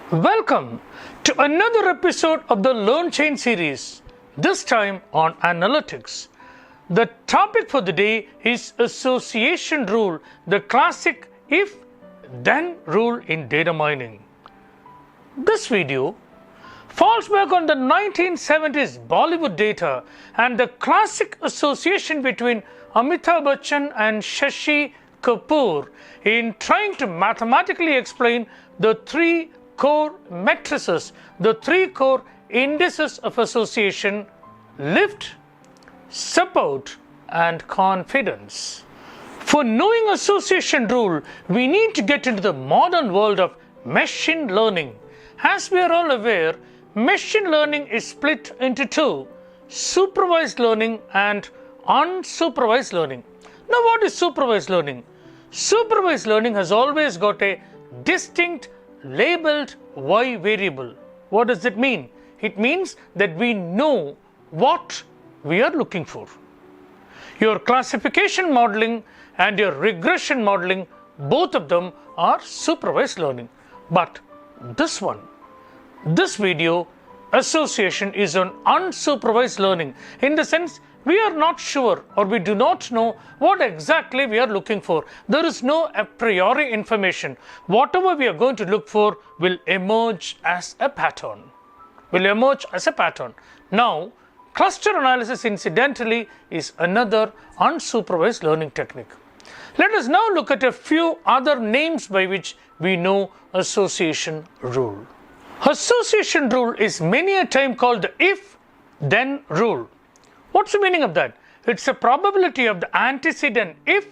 Welcome to another episode of the Learn Chain series, this time on analytics. The topic for the day is association rule, the classic if-then rule in data mining. This video falls back on the 1970s Bollywood data and the classic association between Amitabh Bachchan and Shashi Kapoor in trying to mathematically explain the three core matrices, the three core indices of association: lift, support, and confidence. For knowing association rule, we need to get into the modern world of machine learning. As we are all aware, machine learning is split into two: supervised learning and unsupervised learning. Now, what is supervised learning? Supervised learning has always got a distinct labeled y variable. What does it mean? It means that we know what we are looking for. Your classification modeling and your regression modeling, both of them are supervised learning. But this video association is on unsupervised learning, in the sense we are not sure or we do not know what exactly we are looking for. There is no a priori information. Whatever we are going to look for will emerge as a pattern. Now, cluster analysis, incidentally, is another unsupervised learning technique. Let us now look at a few other names by which we know association rule. Association rule is many a time called the if-then rule. What's the meaning of that? It's a probability of the antecedent if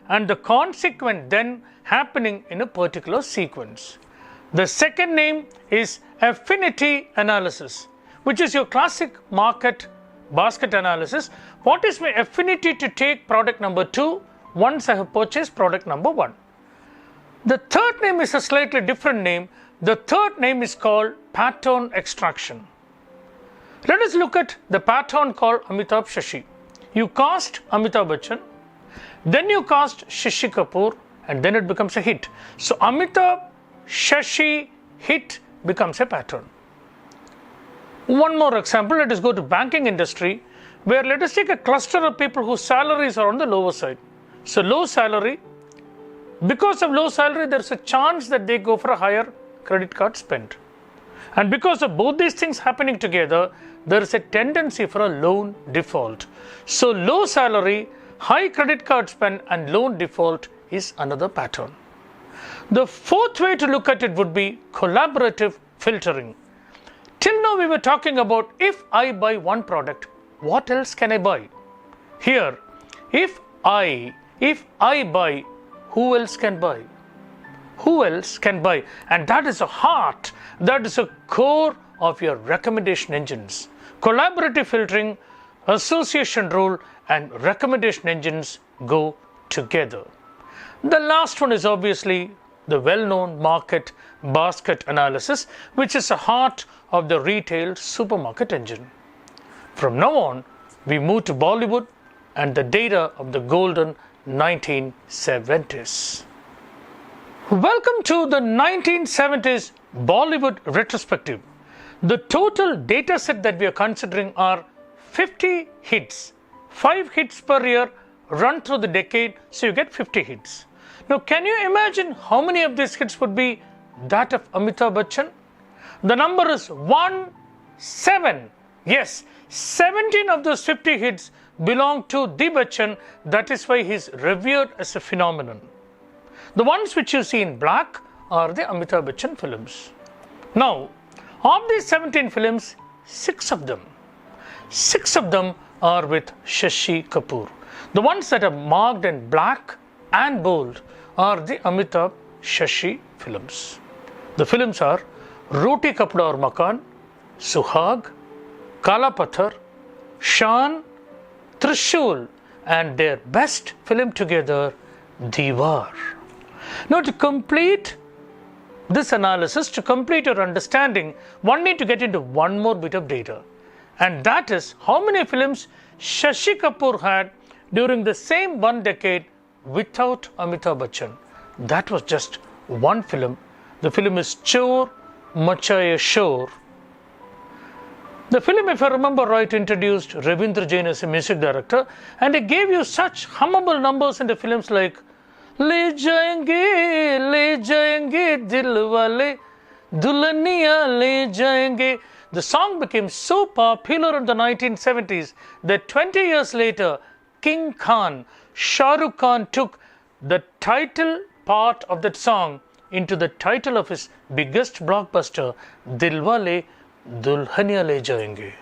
and the consequent then happening in a particular sequence. The second name is affinity analysis, which is your classic market basket analysis. What is my affinity to take product number 2 once I have purchased product number 1? The third name is a slightly different name. The third name is called pattern extraction. Let us look at the pattern called Amitabh Shashi. You cast Amitabh Bachchan, then you cast Shashi Kapoor, and then it becomes a hit. So Amitabh Shashi hit becomes a pattern. One more example, let us go to banking industry, where let us take a cluster of people whose salaries are on the lower side. So low salary, because of low salary, there is a chance that they go for a higher credit card spend. And because of both these things happening together, there is a tendency for a loan default. So low salary, high credit card spend, and loan default is another pattern. The fourth way to look at it would be collaborative filtering. Till now we were talking about if I buy one product, what else can I buy? Here, if I buy, who else can buy? Who else can buy? And that is a heart, that is a core of your recommendation engines. Collaborative filtering, association rule, and recommendation engines go together. The last one is obviously the well-known market basket analysis, which is the heart of the retail supermarket engine. From now on, we move to Bollywood and the data of the golden 1970s. Welcome to the 1970s Bollywood retrospective. The total data set that we are considering are 50 hits. 5 hits per year run through the decade, so you get 50 hits. Now, can you imagine how many of these hits would be that of Amitabh Bachchan? The number is 17. Yes, 17 of those 50 hits belong to the Bachchan. That is why he is revered as a phenomenon. The ones which you see in black are the Amitabh Bachchan films. Now, of these 17 films, 6 of them are with Shashi Kapoor. The ones that are marked in black and bold are the Amitabh Shashi films. The films are Roti Kapda Aur Makan, Suhag, Kala Pathar, Shaan, Trishul, and their best film together, Diwar. Now, to complete this analysis, to complete your understanding, one need to get into one more bit of data, and that is how many films Shashi Kapoor had during the same one decade without Amitabh Bachchan. That was just one film. The film is Chor, Machaya Shore. The film, if I remember right, introduced Ravindra Jain as a music director, and he gave you such hummable numbers in the films like Le jayenge dil wale, dulhaniya le jayenge. The song became so popular in the 1970s that 20 years later, King Khan, Shah Rukh Khan, took the title part of that song into the title of his biggest blockbuster, Dilwale Dulhaniya Le Jayenge.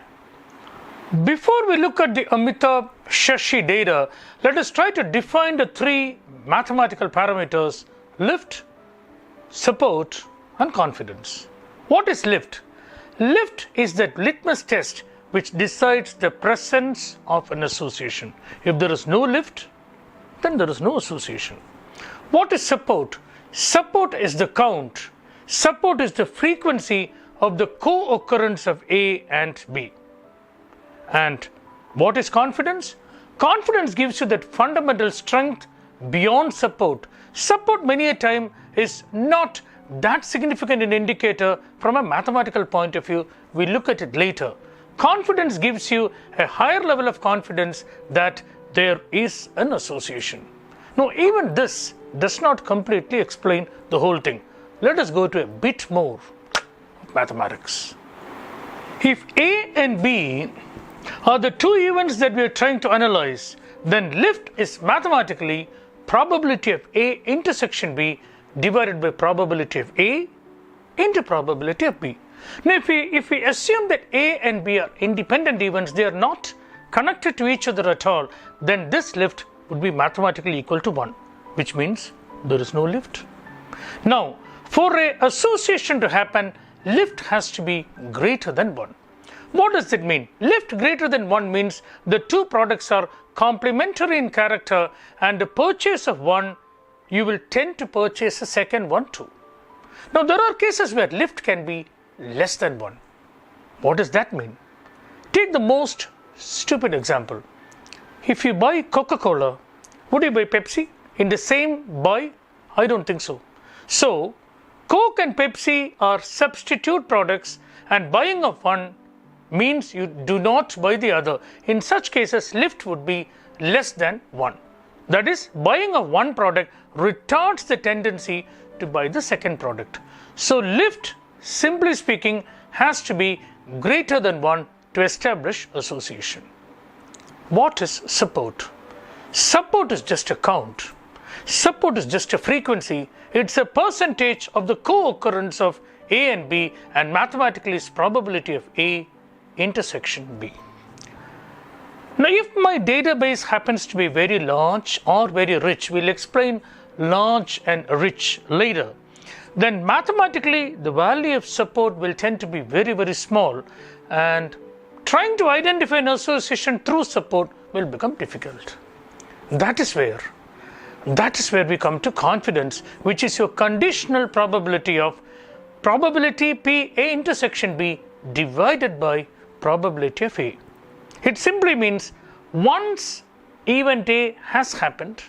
Before we look at the Amitabh Shashi data, let us try to define the three mathematical parameters: lift, support, and confidence. What is lift? Lift is that litmus test which decides the presence of an association. If there is no lift, then there is no association. What is support? Support is the count. Support is the frequency of the co-occurrence of A and B. And what is confidence? Confidence gives you that fundamental strength beyond support. Support many a time is not that significant an indicator from a mathematical point of view. We look at it later. Confidence gives you a higher level of confidence that there is an association. Now, even this does not completely explain the whole thing. Let us go to a bit more of mathematics. If A and B are the two events that we are trying to analyze, then lift is mathematically probability of A intersection B divided by probability of A into probability of B. Now, if we assume that A and B are independent events, they are not connected to each other at all, then this lift would be mathematically equal to 1, which means there is no lift. Now, for an association to happen, lift has to be greater than 1. What does it mean? Lift greater than 1 means the two products are complementary in character, and the purchase of one, you will tend to purchase the second one too. Now, there are cases where lift can be less than 1. What does that mean? Take the most stupid example. If you buy Coca-Cola, would you buy Pepsi in the same buy? I don't think so. So, Coke and Pepsi are substitute products, and buying of one means you do not buy the other. In such cases, lift would be less than 1. That is, buying of one product retards the tendency to buy the second product. So, lift, simply speaking, has to be greater than 1 to establish association. What is support? Support is just a count. Support is just a frequency. It's a percentage of the co-occurrence of A and B, and mathematically is probability of A intersection B. Now, if my database happens to be very large or very rich, we'll explain large and rich later, then mathematically the value of support will tend to be very, very small, and trying to identify an association through support will become difficult. That is where we come to confidence, which is your conditional probability of probability P A intersection B divided by probability of A. It simply means once event A has happened,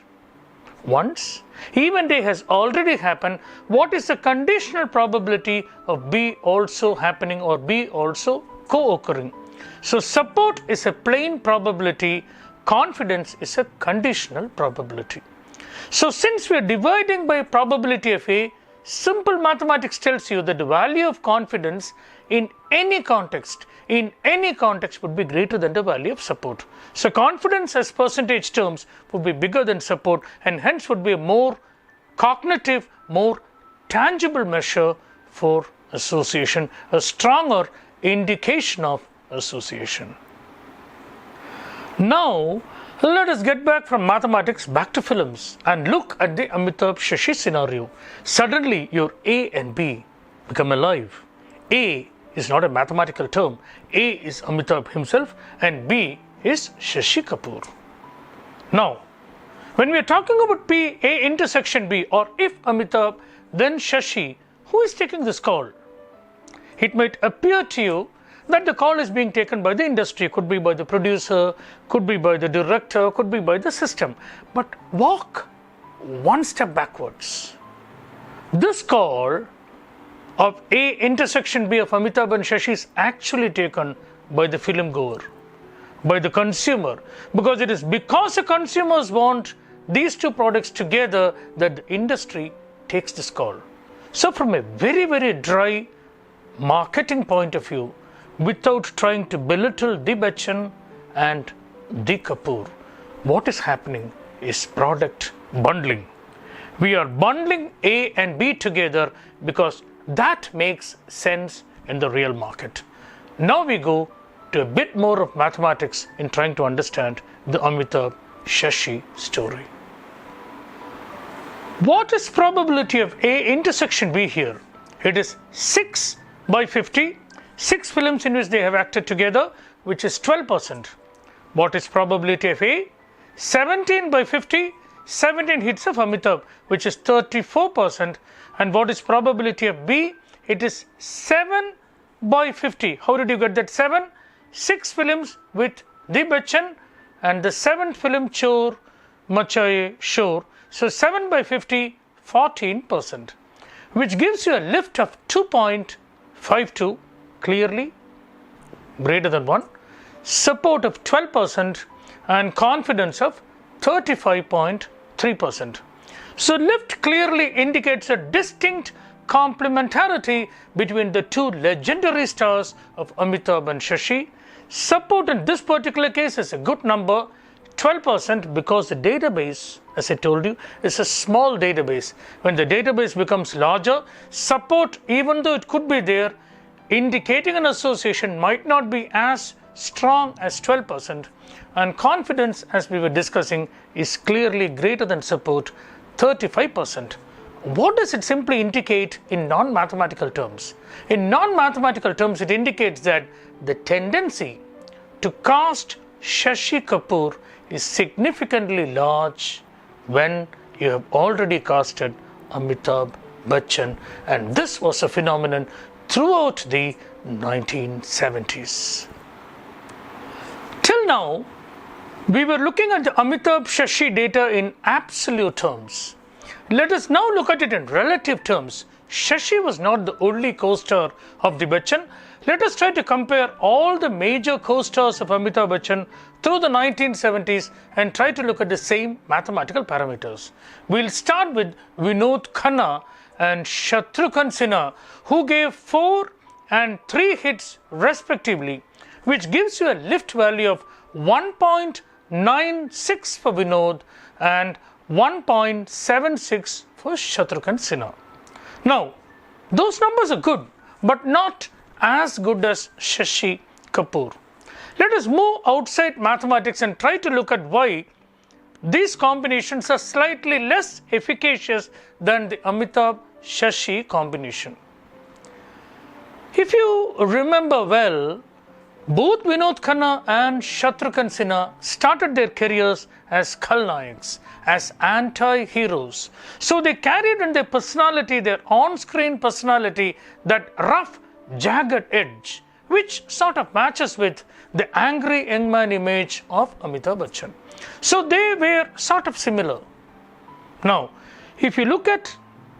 once event A has already happened, what is the conditional probability of B also happening or B also co-occurring? So, support is a plain probability, confidence is a conditional probability. So, since we are dividing by probability of A, simple mathematics tells you that the value of confidence in any context would be greater than the value of support. So, confidence as percentage terms would be bigger than support, and hence would be a more cognitive, more tangible measure for association, a stronger indication of association. Now, let us get back from mathematics back to films and look at the Amitabh Shashi scenario. Suddenly, your A and B become alive. A is not a mathematical term. A is Amitabh himself and B is Shashi Kapoor. Now, when we are talking about P, A intersection B, or if Amitabh, then Shashi, who is taking this call? It might appear to you that the call is being taken by the industry, could be by the producer, could be by the director, could be by the system. But walk one step backwards. This call of A intersection B of Amitabh and Shashi is actually taken by the film goer, by the consumer, because it is because the consumers want these two products together that the industry takes this call. So from a very, very dry marketing point of view, without trying to belittle the Bachchan and the Kapoor, what is happening is product bundling. We are bundling A and B together because that makes sense in the real market. Now we go to a bit more of mathematics in trying to understand the Amitabh Shashi story. What is probability of A intersection B here? It is 6 by 50, 6 films in which they have acted together, which is 12%. What is probability of A? 17 by 50, 17 hits of Amitabh, which is 34%. And what is probability of B? It is 7 by 50. How did you get that 7? 6 films with the Bachchan and the 7th film Chor Machaye Shor. So 7 by 50, 14%, which gives you a lift of 2.52, clearly greater than 1, support of 12%, and confidence of 35.3%. So lift clearly indicates a distinct complementarity between the two legendary stars of Amitabh and Shashi. Support in this particular case is a good number, 12%, because the database, as I told you, is a small database. When the database becomes larger, support, even though it could be there, indicating an association, might not be as strong as 12%, and confidence, as we were discussing, is clearly greater than support, 35%. What does it simply indicate in non-mathematical terms? In non-mathematical terms, it indicates that the tendency to cast Shashi Kapoor is significantly large when you have already casted Amitabh Bachchan, and this was a phenomenon throughout the 1970s. Till now, we were looking at the Amitabh Shashi data in absolute terms. Let us now look at it in relative terms. Shashi was not the only co-star of the Bachchan. Let us try to compare all the major co-stars of Amitabh Bachchan through the 1970s and try to look at the same mathematical parameters. We'll start with Vinod Khanna and Shatrughan Sinha, who gave 4 and 3 hits respectively, which gives you a lift value of 1.96 for Vinod and 1.76 for Shatrughan Sinha. Now, those numbers are good, but not as good as Shashi Kapoor. Let us move outside mathematics and try to look at why these combinations are slightly less efficacious than the Amitabh Shashi combination. If you remember well, both Vinod Khanna and Shatrughan Sinha started their careers as Khalnayaks, as anti-heroes. So they carried in their personality, their on-screen personality, that rough, jagged edge, which sort of matches with the angry young man image of Amitabh Bachchan. So they were sort of similar. Now, if you look at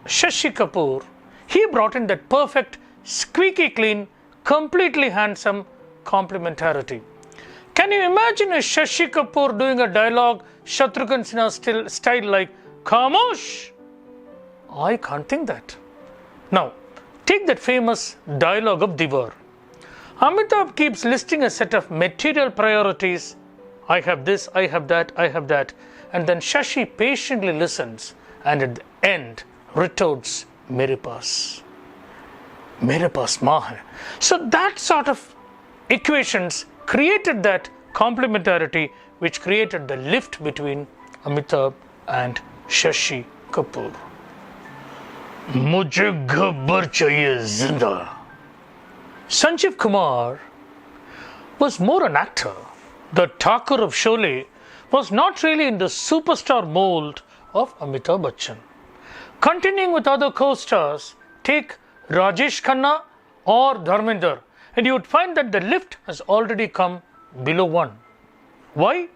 Shashi Kapoor, he brought in that perfect, squeaky clean, completely handsome complementarity. Can you imagine a Shashi Kapoor doing a dialogue Shatrughan Sinha style like Khamosh? I can't think that. Now, take that famous dialogue of Diwar. Amitabh keeps listing a set of material priorities. I have this, I have that, I have that. And then Shashi patiently listens and at the end retorts, Mere paas. Mere paas maa hai. So that sort of equations created that complementarity which created the lift between Amitabh and Shashi Kapoor. Mujhe gabbar chahiye zinda. Sanjeev Kumar was more an actor. The Thakur of Sholay was not really in the superstar mold of Amitabh Bachchan. Continuing with other co-stars, take Rajesh Khanna or Dharmender, and you would find that the lift has already come below 1. Why?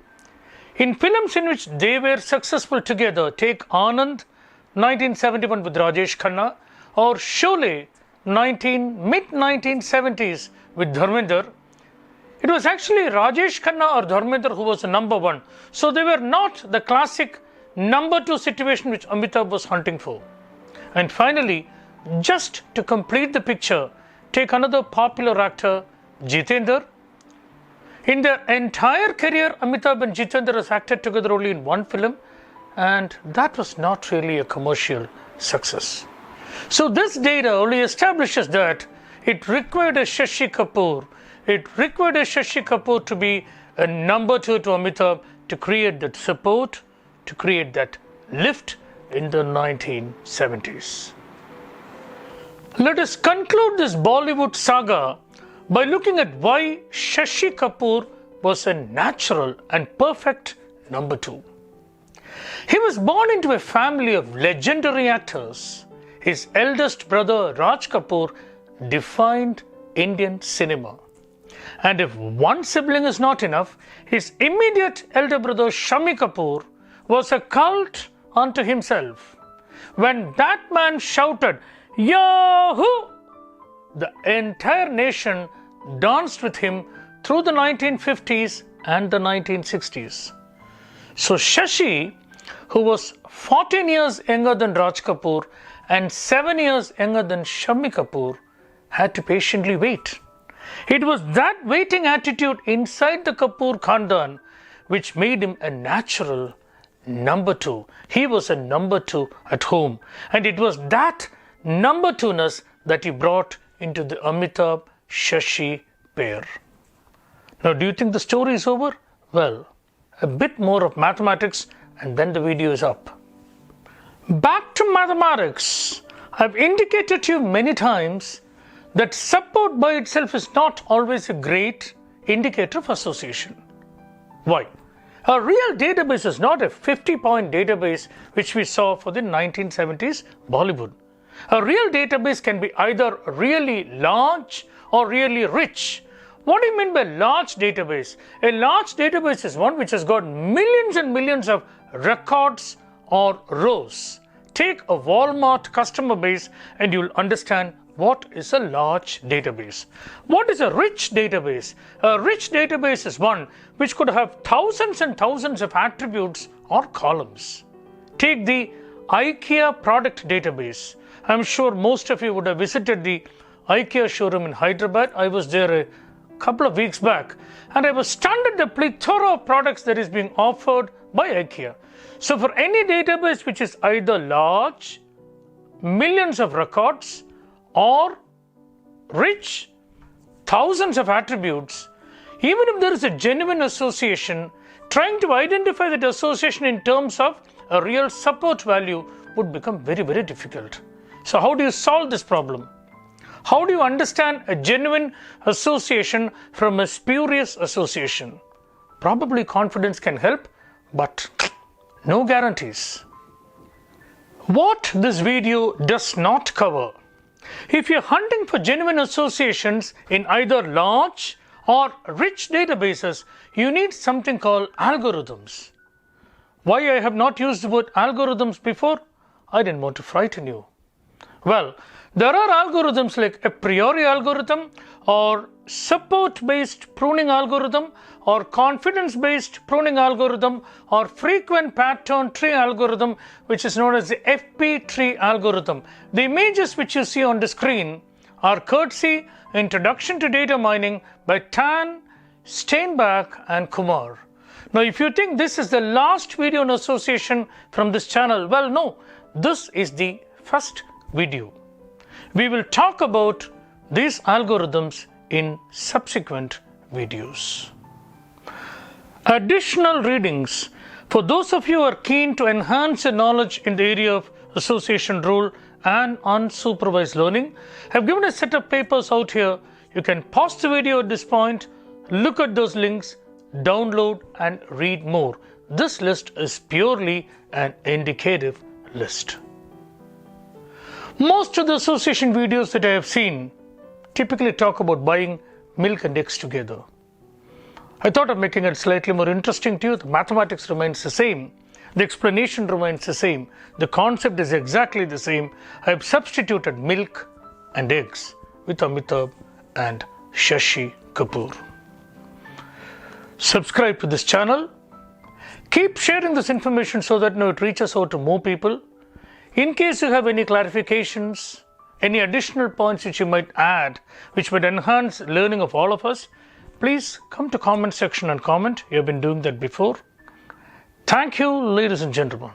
In films in which they were successful together, take Anand 1971 with Rajesh Khanna or Sholay mid-1970s with Dharmender, it was actually Rajesh Khanna or Dharmender who was the number one. So they were not the classic number two situation which Amitabh was hunting for. And finally, just to complete the picture, take another popular actor, Jitendra. In their entire career, Amitabh and Jitendra has acted together only in one film, and that was not really a commercial success. So this data only establishes that it required a Shashi Kapoor. It required a Shashi Kapoor to be a number two to Amitabh to create that support, to create that lift in the 1970s. Let us conclude this Bollywood saga by looking at why Shashi Kapoor was a natural and perfect number two. He was born into a family of legendary actors. His eldest brother Raj Kapoor defined Indian cinema. And if one sibling is not enough, his immediate elder brother Shami Kapoor was a cult unto himself. When that man shouted, "Yahoo!" the entire nation danced with him through the 1950s and the 1960s. So Shashi, who was 14 years younger than Raj Kapoor and 7 years younger than Shami Kapoor, had to patiently wait. It was that waiting attitude inside the Kapoor Khandan which made him a natural number two. He was a number two at home, and it was that number two-ness that he brought into the Amitabh Shashi pair. Now, do you think the story is over? Well, a bit more of mathematics and then the video is up. Back to mathematics. I've indicated to you many times that support by itself is not always a great indicator of association. Why? A real database is not a 50-point database which we saw for the 1970s Bollywood. A real database can be either really large or really rich. What do you mean by large database? A large database is one which has got millions and millions of records or rows. Take a Walmart customer base and you'll understand what is a large database. What is a rich database? A rich database is one which could have thousands and thousands of attributes or columns. Take the IKEA product database. I'm sure most of you would have visited the IKEA showroom in Hyderabad. I was there a couple of weeks back and I was stunned at the plethora of products that is being offered by IKEA. So for any database which is either large, millions of records, or rich, thousands of attributes, even if there is a genuine association, trying to identify that association in terms of a real support value would become very, very difficult. So how do you solve this problem? How do you understand a genuine association from a spurious association? Probably confidence can help, but no guarantees. What this video does not cover: if you're hunting for genuine associations in either large or rich databases, you need something called algorithms. Why I have not used the word algorithms before? I didn't want to frighten you. Well, there are algorithms like a priori algorithm or support-based pruning algorithm or confidence-based pruning algorithm or frequent pattern tree algorithm, which is known as the FP tree algorithm. The images which you see on the screen are courtesy Introduction to Data Mining by Tan, Steinbach and Kumar. Now, if you think this is the last video in association from this channel, well, no, this is the first video. We will talk about these algorithms in subsequent videos. Additional readings. For those of you who are keen to enhance your knowledge in the area of association rule and unsupervised learning, I have given a set of papers out here. You can pause the video at this point, look at those links, download and read more. This list is purely an indicative list. Most of the association videos that I have seen typically talk about buying milk and eggs together. I thought of making it slightly more interesting to you. The mathematics remains the same. The explanation remains the same. The concept is exactly the same. I have substituted milk and Eggs with Amitabh and Shashi Kapoor. Subscribe to this channel. Keep sharing this information so that it reaches out to more people. In case you have any clarifications, any additional points which you might add, which might enhance learning of all of us, please come to comment section and comment. You have been doing that before. Thank you, ladies and gentlemen.